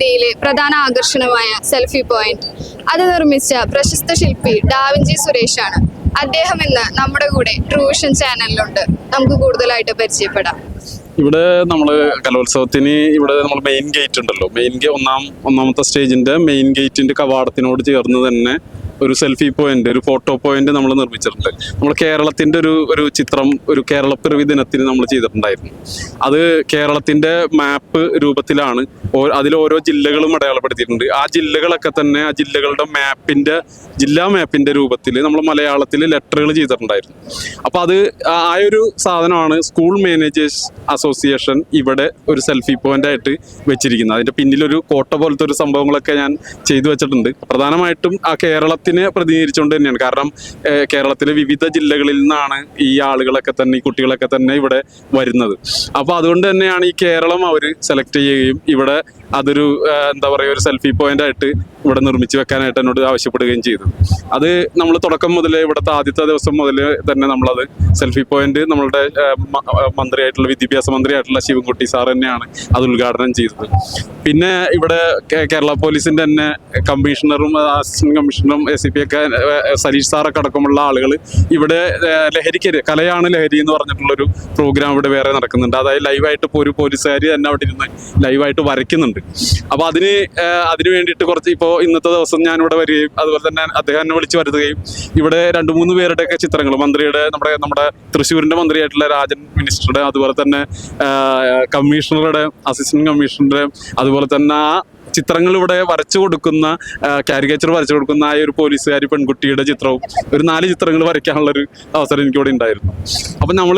ഇന്ത്യയിലെ പ്രധാന ആകർഷണമായ selfie point അത് നിർമ്മിച്ച പ്രശസ്ത ശില്പി ഡാവിഞ്ചി സുരേഷാണ്. അദ്ദേഹം ഇന്ന് നമ്മുടെ കൂടെ ട്രൂവിഷൻ ചാനലിലുണ്ട്. നമുക്ക് കൂടുതലായിട്ട് പരിചയപ്പെടാം. ഇവിടെ നമ്മൾ കലോത്സവത്തിന് ഇവിടെ നമ്മൾ മെയിൻ ഗേറ്റ് ഉണ്ടല്ലോ, ഒന്നാമത്തെ സ്റ്റേജിന്റെ മെയിൻ ഗേറ്റിന്റെ കവാടത്തിനോട് ചേർന്ന് തന്നെ ഒരു സെൽഫി പോയിന്റ്, ഒരു ഫോട്ടോ പോയിന്റ് നമ്മൾ നിർമ്മിച്ചിട്ടുണ്ട്. നമ്മൾ കേരളത്തിന്റെ ഒരു ചിത്രം ഒരു കേരളപ്പിറവി ദിനത്തിന് നമ്മൾ ചെയ്തിട്ടുണ്ടായിരുന്നു. അത് കേരളത്തിന്റെ മാപ്പ് രൂപത്തിലാണ്. അതിൽ ഓരോ ജില്ലകളും അടയാളപ്പെടുത്തിയിട്ടുണ്ട്. ആ ജില്ലകളൊക്കെ തന്നെ ആ ജില്ലകളുടെ ജില്ലാ മാപ്പിന്റെ രൂപത്തിൽ നമ്മൾ മലയാളത്തിൽ ലെറ്ററുകൾ ചെയ്തിട്ടുണ്ടായിരുന്നു. അപ്പൊ അത് ഒരു സാധനമാണ് സ്കൂൾ മാനേജേഴ്സ് അസോസിയേഷൻ ഇവിടെ ഒരു സെൽഫി പോയിന്റ് ആയിട്ട് വെച്ചിരിക്കുന്നത്. അതിന്റെ പിന്നിലൊരു കോട്ട പോലത്തെ ഒരു സംഭവങ്ങളൊക്കെ ഞാൻ ചെയ്തു വെച്ചിട്ടുണ്ട്. പ്രധാനമായിട്ടും ആ കേരളത്തിനെ പ്രതിനിധീകരിച്ചുകൊണ്ട് തന്നെയാണ്. കാരണം കേരളത്തിലെ വിവിധ ജില്ലകളിൽ നിന്നാണ് ഈ ആളുകളൊക്കെ തന്നെ, ഈ കുട്ടികളൊക്കെ തന്നെ ഇവിടെ വരുന്നത്. അപ്പൊ അതുകൊണ്ട് തന്നെയാണ് ഈ കേരളം അവർ സെലക്ട് ചെയ്യുകയും ഇവിടെ അതൊരു ഒരു സെൽഫി പോയിന്റ് ആയിട്ട് ഇവിടെ നിർമ്മിച്ചു വെക്കാനായിട്ട് എന്നോട് ആവശ്യപ്പെടുകയും ചെയ്തു. അത് നമ്മൾ തുടക്കം മുതലേ ഇവിടുത്തെ ആദ്യത്തെ ദിവസം മുതൽ തന്നെ നമ്മളത് സെൽഫി പോയിന്റ് നമ്മളുടെ വിദ്യാഭ്യാസ മന്ത്രിയായിട്ടുള്ള ശിവൻകുട്ടി സാർ തന്നെയാണ് അത് ഉദ്ഘാടനം ചെയ്തത്. പിന്നെ ഇവിടെ കേരള പോലീസിന്റെ തന്നെ കമ്മീഷണറും അസിസ്റ്റന്റ് കമ്മീഷണറും ACP ഒക്കെ സരീഷ് സാറൊക്കെ അടക്കമുള്ള ആളുകൾ ഇവിടെ കലയാണ് ലഹരി എന്ന് പറഞ്ഞിട്ടുള്ളൊരു പ്രോഗ്രാം ഇവിടെ വേറെ നടക്കുന്നുണ്ട്. അതായത് ലൈവായിട്ട് ഇപ്പോൾ ഒരു പോലീസുകാർ തന്നെ അവിടെ ഇരുന്ന് ലൈവായിട്ട് വരയ്ക്കുന്നുണ്ട്. അപ്പൊ അതിന് വേണ്ടിയിട്ട് കുറച്ച് ഇപ്പോൾ ഇന്നത്തെ ദിവസം ഞാൻ ഇവിടെ വരികയും അതുപോലെ തന്നെ അദ്ദേഹം എന്നെ വിളിച്ചു വരുത്തുകയും ഇവിടെ 2-3 പേരുടെയൊക്കെ ചിത്രങ്ങൾ മന്ത്രിയുടെ നമ്മുടെ തൃശ്ശൂരിന്റെ മന്ത്രിയായിട്ടുള്ള രാജൻ മിനിസ്റ്ററുടെ, അതുപോലെ തന്നെ കമ്മീഷണറുടെ, അസിസ്റ്റന്റ് കമ്മീഷണറുടെ, അതുപോലെ തന്നെ ആ ചിത്രങ്ങൾ ഇവിടെ കാരിക്കേച്ചർ വരച്ചു കൊടുക്കുന്ന ആ ഒരു പോലീസുകാരി പെൺകുട്ടിയുടെ ചിത്രവും ഒരു 4 ചിത്രങ്ങൾ വരയ്ക്കാനുള്ളൊരു അവസരം എനിക്കിവിടെ ഉണ്ടായിരുന്നു. അപ്പം നമ്മൾ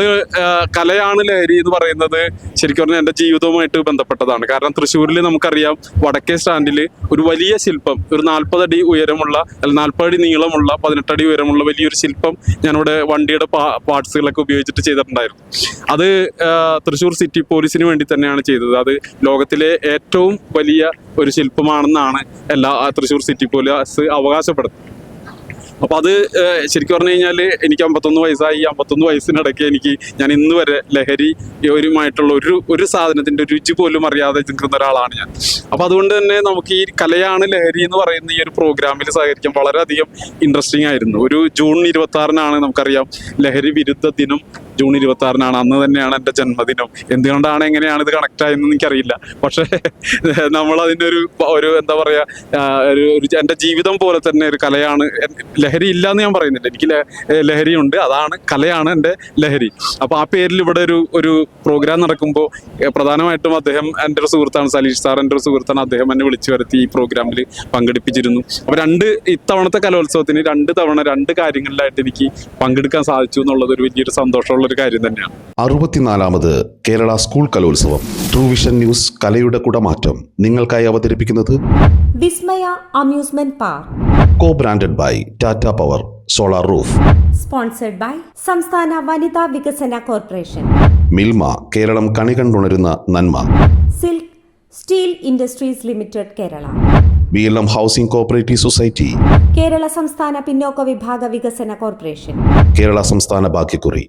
കലയാണ് ലഹരി എന്ന് പറയുന്നത് ശരിക്കും പറഞ്ഞാൽ എൻ്റെ ജീവിതവുമായിട്ട് ബന്ധപ്പെട്ടതാണ്. കാരണം തൃശ്ശൂരിൽ നമുക്കറിയാം വടക്കേ സ്റ്റാൻഡിൽ ഒരു വലിയ ശില്പം, ഒരു 40 അടി ഉയരമുള്ള 40 അടി നീളമുള്ള 18 അടി ഉയരമുള്ള വലിയൊരു ശില്പം ഞാനിവിടെ വണ്ടിയുടെ പാർട്സുകളൊക്കെ ഉപയോഗിച്ചിട്ട് ചെയ്തിട്ടുണ്ടായിരുന്നു. അത് തൃശ്ശൂർ സിറ്റി പോലീസിന് വേണ്ടി തന്നെയാണ് ചെയ്തത്. അത് ലോകത്തിലെ ഏറ്റവും വലിയ ഒരു ശില്പമാണെന്നാണ് തൃശ്ശൂർ സിറ്റി പോലീസ് അവകാശപ്പെടുന്നത്. അപ്പൊ അത് ശരിക്കും പറഞ്ഞു കഴിഞ്ഞാൽ എനിക്ക് 51 വയസ്സായി. 51 വയസ്സിനിടയ്ക്ക് ഞാൻ ഇന്ന് വരെ ലഹരിയുമായിട്ടുള്ള ഒരു സാധനത്തിന്റെ രുചി പോലും അറിയാതെ നിൽക്കുന്ന ഒരാളാണ് ഞാൻ. അപ്പൊ അതുകൊണ്ട് തന്നെ നമുക്ക് ഈ കലയാണ് ലഹരി എന്ന് പറയുന്ന ഈ ഒരു പ്രോഗ്രാമിൽ സഹകരിക്കാൻ വളരെയധികം ഇൻട്രസ്റ്റിംഗ് ആയിരുന്നു. ഒരു ജൂൺ 26-നാണ് നമുക്കറിയാം ലഹരി വിരുദ്ധ ദിനം. ജൂൺ 26-നാണ്. അന്ന് തന്നെയാണ് എൻ്റെ ജന്മദിനം. എന്തുകൊണ്ടാണ് എങ്ങനെയാണ് ഇത് കണക്ട് ആയെന്ന് എനിക്കറിയില്ല. പക്ഷേ നമ്മളതിൻ്റെ ഒരു എൻ്റെ ജീവിതം പോലെ തന്നെ ഒരു കലയാണ്. ലഹരി ഇല്ല എന്ന് ഞാൻ പറയുന്നില്ല, എനിക്ക് ലഹരിയുണ്ട്. കലയാണ് എൻ്റെ ലഹരി. അപ്പോൾ ആ പേരിൽ ഇവിടെ ഒരു പ്രോഗ്രാം നടക്കുമ്പോൾ പ്രധാനമായിട്ടും അദ്ദേഹം എൻ്റെ ഒരു സുഹൃത്താണ്, സലീഷ് സാർ എൻ്റെ ഒരു സുഹൃത്താണ്. അദ്ദേഹം എന്നെ വിളിച്ചു വരുത്തി ഈ പ്രോഗ്രാമിൽ പങ്കെടുപ്പിച്ചിരുന്നു. അപ്പോൾ ഇത്തവണത്തെ കലോത്സവത്തിന് 2 തവണ 2 കാര്യങ്ങളിലായിട്ട് എനിക്ക് പങ്കെടുക്കാൻ സാധിച്ചു എന്നുള്ളത് ഒരു വലിയൊരു സന്തോഷമുള്ള ഒരു കാര്യം തന്നെയാണ്. 64ാമത് കേരള സ്കൂൾ കലോത്സവം ട്രൂവിഷൻ ന്യൂസ് കലയുടെ കുടമാറ്റം നിങ്ങൾക്കായി അവതരിപ്പിക്കുന്നത് Vismaya amusement park, co branded by Tata power solar roof, sponsored by സംസ്ഥാന വനിതാ വികസന കോർപ്പറേഷൻ, മിൽമ കേരളം കണി കണ്ടുണരുന്ന നന്മ, silk steel industries limited Kerala, BLM housing cooperative society, Kerala സംസ്ഥാന പിന്നോക്ക വിഭാഗ വികസന കോർപ്പറേഷൻ, കേരള സംസ്ഥാന ഭാഗ്യക്കുറി.